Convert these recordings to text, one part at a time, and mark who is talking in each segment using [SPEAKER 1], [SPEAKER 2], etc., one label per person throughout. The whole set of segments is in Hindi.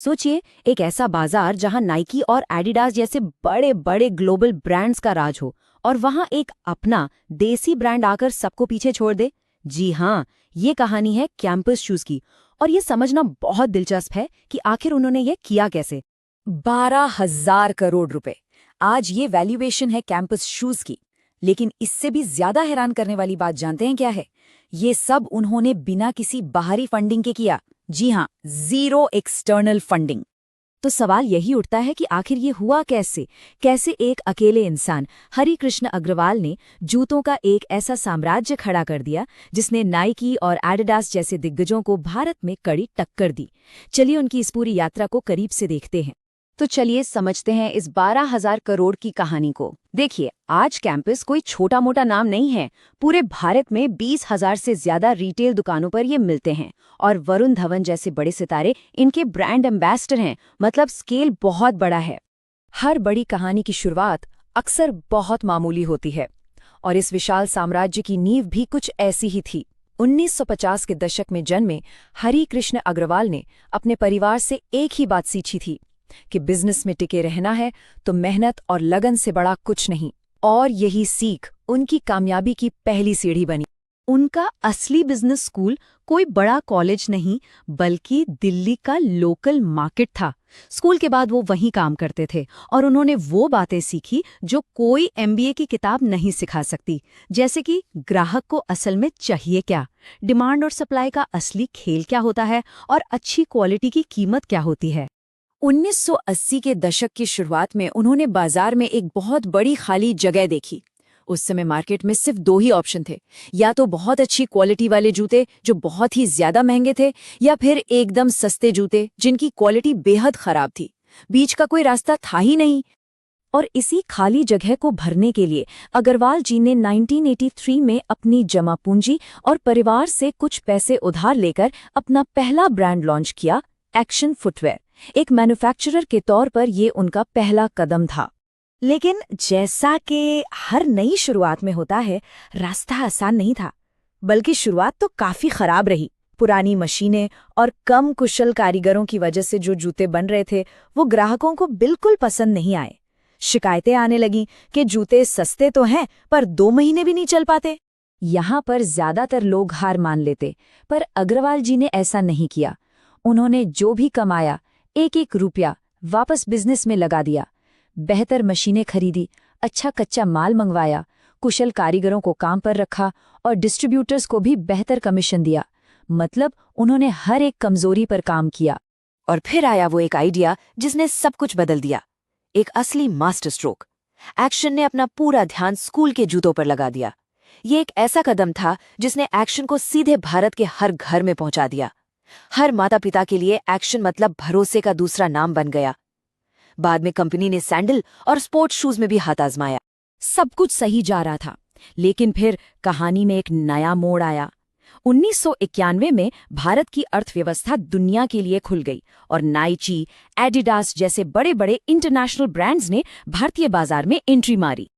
[SPEAKER 1] सोचिए, एक ऐसा बाजार जहां नाइकी और एडिडास जैसे बड़े बड़े ग्लोबल ब्रांड्स का राज हो और वहां एक अपना देसी ब्रांड आकर सबको पीछे छोड़ दे। जी हाँ, ये कहानी है कैंपस शूज की। और ये समझना बहुत दिलचस्प है कि आखिर उन्होंने ये किया कैसे। 12,000 करोड़ रुपए, आज ये वैल्यूएशन है कैंपस शूज की। लेकिन इससे भी ज्यादा हैरान करने वाली बात जानते हैं क्या है? ये सब उन्होंने बिना किसी बाहरी फंडिंग के किया। जी हाँ, जीरो एक्सटर्नल फंडिंग। तो सवाल यही उठता है कि आखिर ये हुआ कैसे? कैसे एक अकेले इंसान हरि कृष्ण अग्रवाल ने जूतों का एक ऐसा साम्राज्य खड़ा कर दिया जिसने नाइकी और एडिडास जैसे दिग्गजों को भारत में कड़ी टक्कर दी। चलिए उनकी इस पूरी यात्रा को करीब से देखते हैं। तो चलिए समझते हैं इस 12,000 करोड़ की कहानी को। देखिए, आज कैंपस कोई छोटा मोटा नाम नहीं है। पूरे भारत में 20,000 से ज्यादा रिटेल दुकानों पर ये मिलते हैं और वरुण धवन जैसे बड़े सितारे इनके ब्रांड एम्बेसडर हैं। मतलब स्केल बहुत बड़ा है। हर बड़ी कहानी की शुरुआत अक्सर बहुत मामूली होती है और इस विशाल साम्राज्य की नींव भी कुछ ऐसी ही थी। 1950 के दशक में जन्मे हरि कृष्ण अग्रवाल ने अपने परिवार से एक ही बात सीखी थी कि बिजनेस में टिके रहना है तो मेहनत और लगन से बड़ा कुछ नहीं। और यही सीख उनकी कामयाबी की पहली सीढ़ी बनी। उनका असली बिजनेस स्कूल कोई बड़ा कॉलेज नहीं, बल्कि दिल्ली का लोकल मार्केट था। स्कूल के बाद वो वहीं काम करते थे और उन्होंने वो बातें सीखी जो कोई एमबीए की किताब नहीं सिखा सकती। जैसे कि ग्राहक को असल में चाहिए क्या, डिमांड और सप्लाई का असली खेल क्या होता है और अच्छी क्वालिटी की कीमत क्या होती है। 1980 के दशक की शुरुआत में उन्होंने बाजार में एक बहुत बड़ी खाली जगह देखी। उस समय मार्केट में सिर्फ दो ही ऑप्शन थे, या तो बहुत अच्छी क्वालिटी वाले जूते जो बहुत ही ज्यादा महंगे थे, या फिर एकदम सस्ते जूते जिनकी क्वालिटी बेहद खराब थी। बीच का कोई रास्ता था ही नहीं। और इसी खाली जगह को भरने के लिए अग्रवाल जी ने 1983 में अपनी जमा पूंजी और परिवार से कुछ पैसे उधार लेकर अपना पहला ब्रांड लॉन्च किया, एक्शन फुटवेयर। एक मैन्युफैक्चरर के तौर पर ये उनका पहला कदम था। लेकिन जैसा कि हर नई शुरुआत में होता है, रास्ता आसान नहीं था, बल्कि शुरुआत तो काफी खराब रही। पुरानी मशीनें और कम कुशल कारीगरों की वजह से जो जूते बन रहे थे वो ग्राहकों को बिल्कुल पसंद नहीं आए। शिकायतें आने लगीं कि जूते सस्ते तो हैं पर 2 महीने भी नहीं चल पाते। यहाँ पर ज्यादातर लोग हार मान लेते, पर अग्रवाल जी ने ऐसा नहीं किया। उन्होंने जो भी कमाया एक एक रुपया वापस बिजनेस में लगा दिया। बेहतर मशीनें खरीदी, अच्छा कच्चा माल मंगवाया, कुशल कारीगरों को काम पर रखा और डिस्ट्रीब्यूटर्स को भी बेहतर कमीशन दिया। मतलब उन्होंने हर एक कमजोरी पर काम किया। और फिर आया वो एक आइडिया जिसने सब कुछ बदल दिया, एक असली मास्टर स्ट्रोक। एक्शन ने अपना पूरा ध्यान स्कूल के जूतों पर लगा दिया। ये एक ऐसा कदम था जिसने एक्शन को सीधे भारत के हर घर में पहुंचा दिया। हर माता पिता के लिए एक्शन मतलब भरोसे का दूसरा नाम बन गया। बाद में कंपनी ने सैंडल और स्पोर्ट्स शूज में भी हाथ आजमाया। सब कुछ सही जा रहा था, लेकिन फिर कहानी में एक नया मोड़ आया। 1991 में भारत की अर्थव्यवस्था दुनिया के लिए खुल गई और नाइकी, एडिडास जैसे बड़े बड़े इंटरनेशनल ब्रांड्स ने भारतीय बाजार में एंट्री मारी।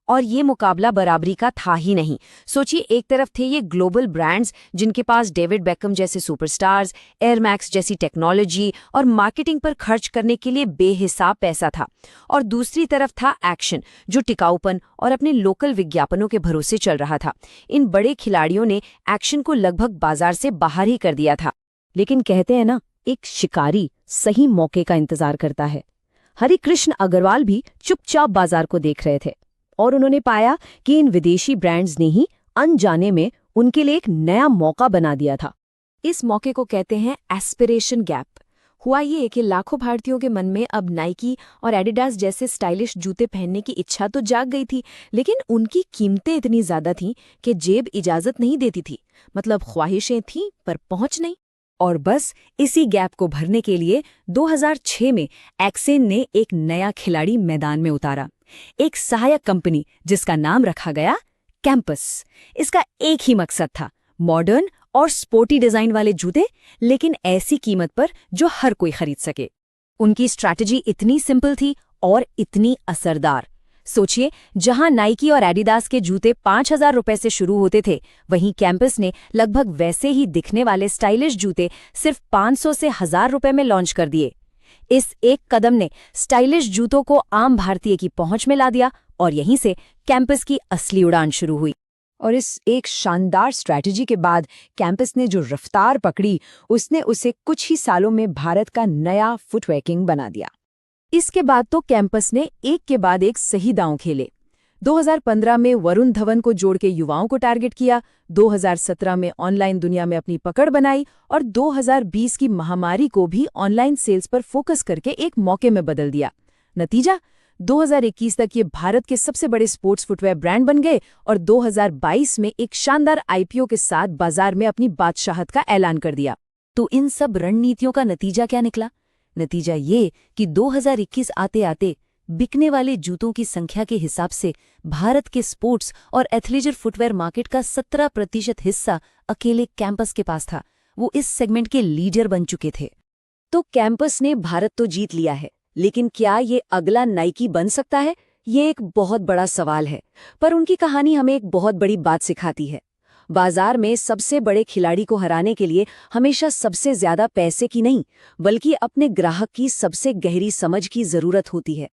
[SPEAKER 1] और ये मुकाबला बराबरी का था ही नहीं। सोचिए, एक तरफ थे ये ग्लोबल ब्रांड्स जिनके पास डेविड बेकम जैसे सुपरस्टार्स, एयर मैक्स जैसी टेक्नोलॉजी और मार्केटिंग पर खर्च करने के लिए बेहिसाब पैसा था, और दूसरी तरफ था एक्शन जो टिकाऊपन और अपने लोकल विज्ञापनों के भरोसे चल रहा था। इन बड़े खिलाड़ियों ने एक्शन को लगभग बाजार से बाहर ही कर दिया था। लेकिन कहते हैं ना, एक शिकारी सही मौके का इंतजार करता है। हरि कृष्ण अग्रवाल भी चुपचाप बाजार को देख रहे थे और उन्होंने पाया कि इन विदेशी ब्रांड्स ने ही अनजाने में उनके लिए एक नया मौका बना दिया था। इस मौके को कहते हैं एस्पिरेशन गैप। हुआ ये कि लाखों भारतीयों के मन में अब नाइकी और एडिडास जैसे स्टाइलिश जूते पहनने की इच्छा तो जाग गई थी, लेकिन उनकी कीमतें इतनी ज्यादा थीं कि जेब इजाजत नहीं देती थी। मतलब ख्वाहिशें थीं पर पहुंच नहीं। और बस इसी गैप को भरने के लिए 2006 में एक्सेन ने एक नया खिलाड़ी मैदान में उतारा, एक सहायक कंपनी जिसका नाम रखा गया कैंपस। इसका एक ही मकसद था, मॉडर्न और स्पोर्टी डिजाइन वाले जूते, लेकिन ऐसी कीमत पर जो हर कोई खरीद सके। उनकी स्ट्रैटेजी इतनी सिंपल थी और इतनी असरदार। सोचिए, जहां नाइकी और एडिडास के जूते 5,000 रुपए से शुरू होते थे, वहीं कैंपस ने लगभग वैसे ही दिखने वाले स्टाइलिश जूते सिर्फ 500 से 1,000 रुपए में लॉन्च कर दिए।
[SPEAKER 2] इस एक कदम ने स्टाइलिश जूतों को आम भारतीय की पहुंच में ला दिया और यहीं से कैंपस की असली उड़ान शुरू हुई।
[SPEAKER 1] और इस एक शानदार स्ट्रैटेजी के बाद कैंपस ने जो रफ्तार पकड़ी, उसने उसे कुछ ही सालों में भारत का नया फुटवेयर किंग बना दिया।
[SPEAKER 2] इसके बाद तो कैंपस ने एक के बाद एक सही दांव खेले। 2015 में वरुण धवन को जोड़ के युवाओं को टारगेट किया, 2017 में ऑनलाइन दुनिया में अपनी पकड़ बनाई और 2020 की महामारी को भी ऑनलाइन सेल्स पर फोकस करके एक मौके में बदल दिया। नतीजा, 2021 तक ये भारत के सबसे बड़े स्पोर्ट्स फुटवेयर ब्रांड बन गए और 2022 में एक शानदार आईपीओ के साथ बाजार में अपनी बादशाहत का ऐलान कर दिया।
[SPEAKER 1] तो इन सब रणनीतियों का नतीजा क्या निकला? नतीजा ये कि 2021 आते आते बिकने वाले जूतों की संख्या के हिसाब से भारत के स्पोर्ट्स और एथलीजर फुटवेयर मार्केट का 17% हिस्सा अकेले कैंपस के पास था। वो इस सेगमेंट के लीडर बन चुके थे। तो कैंपस ने भारत तो जीत लिया है, लेकिन क्या ये अगला नाइकी बन सकता है? ये एक बहुत बड़ा सवाल है। पर उनकी कहानी हमें एक बहुत बड़ी बात सिखाती है। बाजार में सबसे बड़े खिलाड़ी को हराने के लिए हमेशा सबसे ज्यादा पैसे की नहीं, बल्कि अपने ग्राहक की सबसे गहरी समझ की जरूरत होती है।